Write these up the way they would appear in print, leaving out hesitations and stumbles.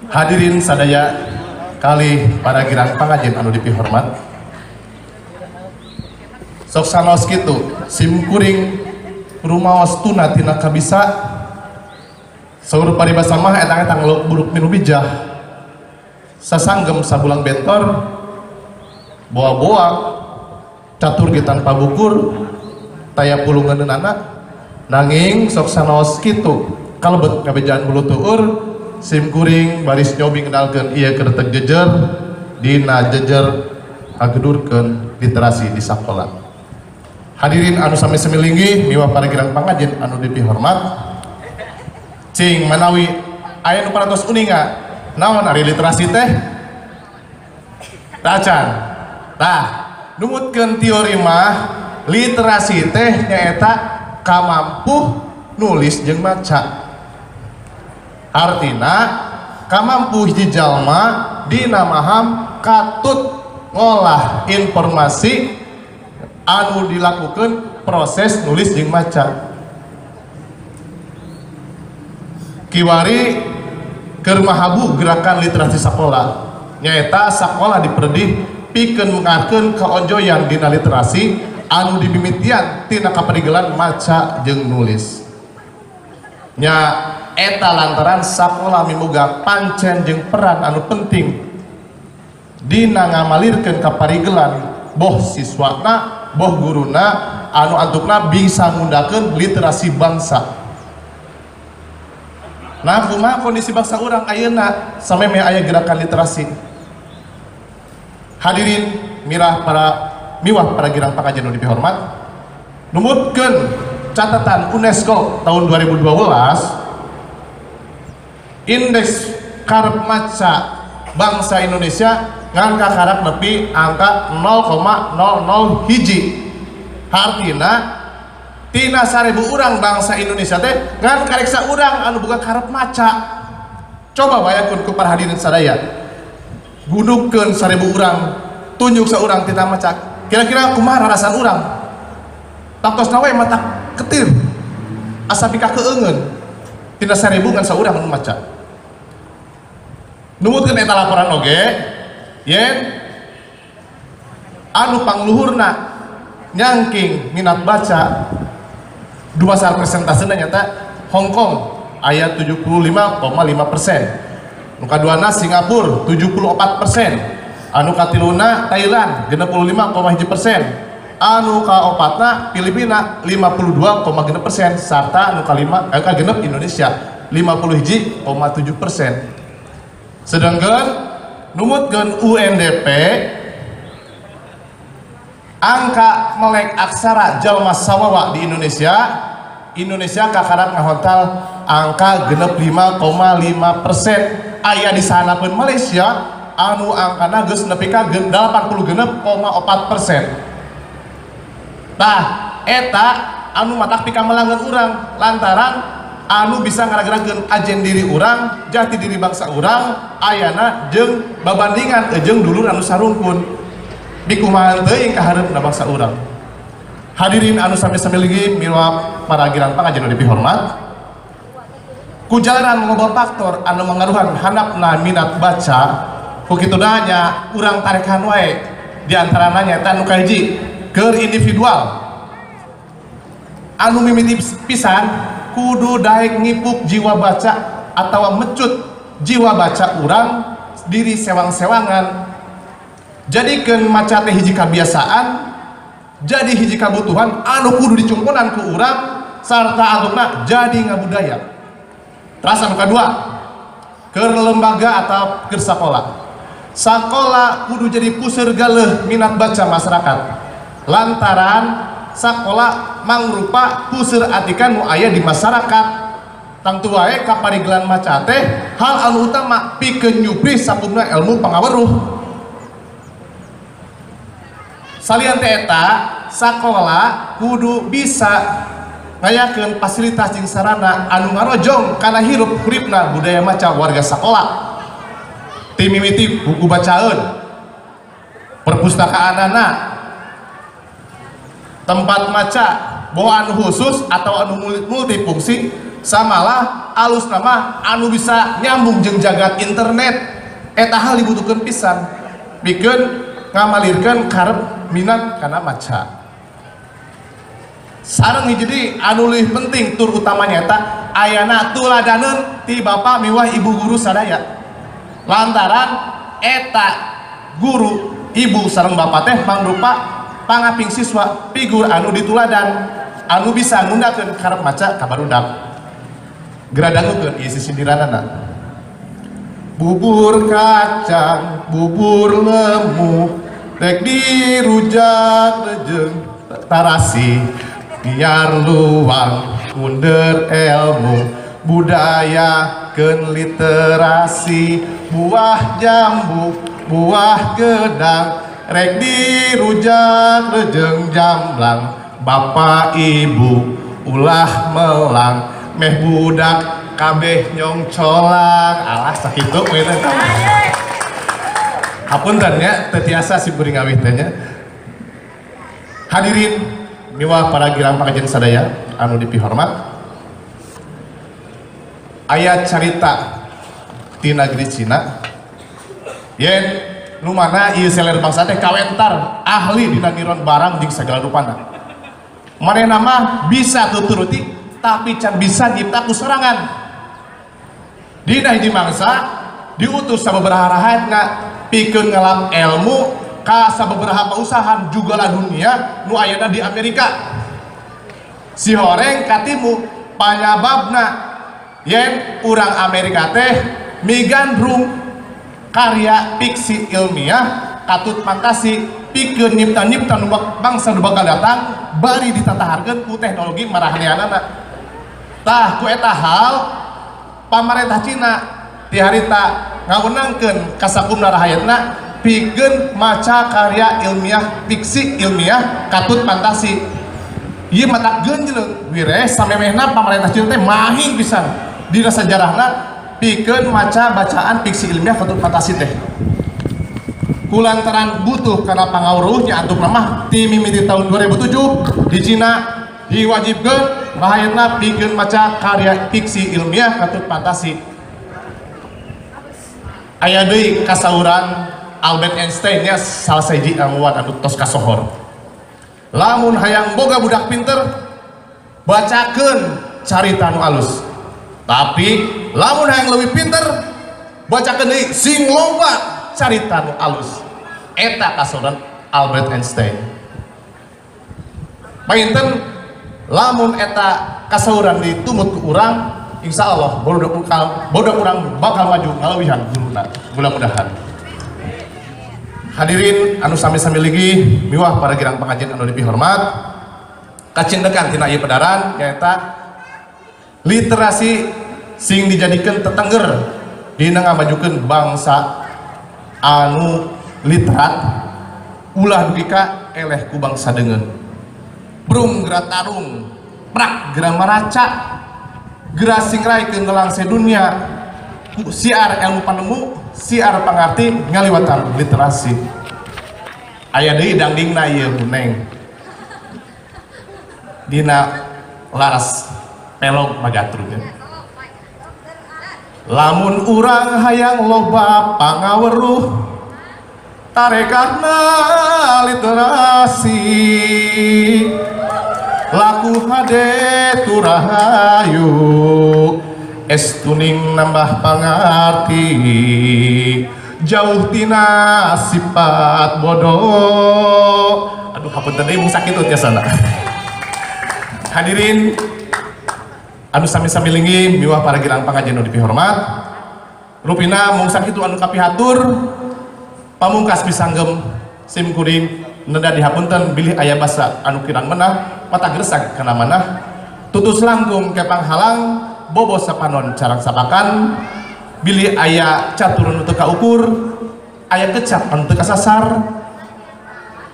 Hadirin sadaya kali para girang pangajian anu dipihormat, sok sanos kitu simkuring rumaos tuna tina kabisa saur paribasa mah etang-etang buruk minu bijah sasanggem sabulang bentor boa-boa catur ge tanpa bukur taya pulungan anak nanging sok sanos kitu kalebet kabejaan bulu tuur simkuring baris nyobi kenalkeun ieu keur teu jejer dina jejer agedurkeun literasi di sakola. Hadirin anu sami semilinggi miwah para girang pangajian anu dipihormat, cing manawi aya nu parantos uninga naon ari literasi teh racan tah numutkeun teori mah literasi teh nyaeta kamampu nulis jeung maca. Artina kamampu hiji jalma dina maham katut ngolah informasi anu dilakukan proses nulis jeung maca. Kiwari keur mahabu gerakan literasi sakola nyaeta sakola diperdi pikeun mengarkeun kaonjoyan dina literasi anu dimimitian tina kaparigelan maca jeung nulis nya eta lantaran sakola miboga pancen jeung peran anu penting dina ngamalirkeun kaparigelan boh siswana boh guruna anu antukna bisa ngundakeun literasi bangsa. Nah kumaha kondisi bangsa urang ayeuna sameme aya gerakan literasi. Hadirin miwah para girang pangajian nu dipihormat, numutkeun catatan UNESCO tahun 2012 indeks karep maca bangsa Indonesia ngan kakarap nepi angka 0,00 hiji. Artina tina 1000 urang bangsa Indonesia teh ngan kareksa urang anu boga karep maca. Coba bayakeun ku para hadirin sadaya, gundukeun 1000 urang tunjuk saurang tina maca, kira-kira kumaha rarasan urang? Tangtosna we mata ketir asa pika keungeun tina 1000 ngan saurang anu maca. Numutkeun eta laporan oge yen anu pangluhurna nyangking minat baca dua sal persentasena nyata Hong Kong aya 75,5%, nu kaduana Singapura 74%, anu katiluna Thailand 65,1%, anu kaopatna Filipina 52,6%, sarta anu kalima kagenep Indonesia 51,7%. Sedangkan numutkeun UNDP angka melek aksara jalma sawawa di Indonesia kakarap ngahontal angka genep 5,5%. Aya di sana pun Malaysia anu angkana geus nepi ka 86,4%. Tah eta anu matak pika melanggan urang lantaran anu bisa ngaragerakeun ajen diri urang jati diri bangsa urang ayana jeung babandingan jeung dulur anu sarungkun dikumahan teuing ka hareupna bangsa urang. Hadirin anu sami-samiligi miwah para girang pangajian anu dipihormat, ku jalanan loba faktor anu mangaruhan handapna minat baca ku kituna nya urang tarekan wae di antarana nyaeta anu kahiji keur individual anu mimiti pisan kudu daek ngipuk jiwa baca atau mecut jiwa baca urang diri sewang-sewangan jadikeun maca teh hiji kabiasaan jadi hiji kabutuhan anu kudu dicungkunan ku urang sarta antukna jadi ngabudaya. Terus anu kadua keur lembaga atau keur sakola kudu jadi puseur galeuh minat baca masyarakat lantaran sakola mangrupa puseur atikan nu aya di masyarakat. Tangtu wae kaparigelan maca teh hal anu utama pikeun nyupri sakumna ilmu pangaweruh. Salian teh eta sakola kudu bisa ngayakeun fasilitas jeung sarana anu ngarojong kana hirup uripna budaya maca warga sakola. Ti mimiti buku bacaeun, perpustakaanana, tempat maca bahwa anu khusus atau anu multifungsi samalah alus nama anu bisa nyambung jeung jagat internet eta hal dibutuhkeun pisan pikeun ngamalirkeun karep minat kana maca sareng hiji anu leuwih penting tur utamanya eta ayana tuladaneun ti bapa miwah ibu guru sadaya lantaran eta guru ibu sareng bapak teh mangrupa pangaping siswa figur anu dituladan anu bisa ngundakeun karep maca ka barudak geradangukeun ieu sindiranana bubur kacang bubur lemu rek dirujak lejeng tarasi biar luang kunder ilmu budaya keun literasi buah jambu buah gedang rek dirujak lejeng jamblang bapak ibu ulah melang meh budak kabeh nyong colang alah sakitu we teh hapunten nya teu tiasa si beuring ngawih teh nya hadirin miwah para girang pangajian sadaya anu dipihormat aya carita di negeri Cina yen nu mana ieu seler bangsa teh kawentar ahli dina niron barang jeung sagala rupana manehna mah bisa tuturuti tapi can bisa nyipta kuserangan dina hiji mangsa diutus sababaraha rahatna pikeun ngalap ilmu ka sababaraha pausahan juga lah dunia nu ayana di Amerika si horeng katimu panyababna yen urang Amerika teh migandrung karya fiksi ilmiah katut fantasi pikeun nyipta-nyipta nu bangsa nu bakal datang bari ditataharkeun ku teknologi marahaneanana tah ku eta hal pamarentah Cina ti harita ngawenangkeun kasakumna rahayatna pikeun maca karya ilmiah fiksi ilmiah katut fantasi ieu mata geunjleung wireh samemehna pamarentah Cina teh mahing pisan dina sajarahna pikeun maca bacaan fiksi ilmiah katut fantasi teh kulantaran butuh karena pangawruhnya antuk mah ti mimiti tahun 2007 di Cina diwajibkeun rahayatna pikeun maca karya fiksi ilmiah katut fantasi aya deui kasauran Albert Einstein nya salah sahiji ilmuwan anu tos kasohor lamun hayang boga budak pinter bacakeun carita nu alus tapi lamun hayang leuwih pinter bacakeun deui sing loba carita nu alus eta kasohor Albert Einstein painten lamun eta kasauran ditumut ku urang insyaallah bodoh urang bakal maju ngalawihan guruna mudah-mudahan hadirin anu sami-sami lagi miwah para girang pangajian anu dipihormat kacindekan tina ieu padaran nyaeta literasi sing dijadikeun tetengger dina ngamajukeun bangsa anu literat ulah dupika eleh ku bangsa deungeun brung geura tarung prak geura maraca geura singraikeun gelang sedunia siar ilmu panemu siar pangarti ngaliwatan literasi aya deui dangdingna ieu Huneng dina laras pelog magatrugeun lamun urang hayang loba pangaweruh tarekatna literasi laku hade turahayu estuning nambah pangarti jauh tina sifat bodoh aduh hapunten deui mung sakitu tiasana hadirin anu sami-sami linggih miwah para girang pangajian anu dipihormat rupina mung sakitu anu kapihatur pamungkas pisanggem sim kuring neda dihapunten bilih aya basa anu kirang menah mata gresag kana manah tutus langkung ke panghalang bobo sapanon carang sapakan bilih aya caturun untuk kaukur aya kecap anu teu kasasar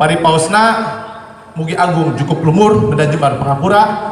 paripaosna mugi agung cukup lumur neda jembar pangapura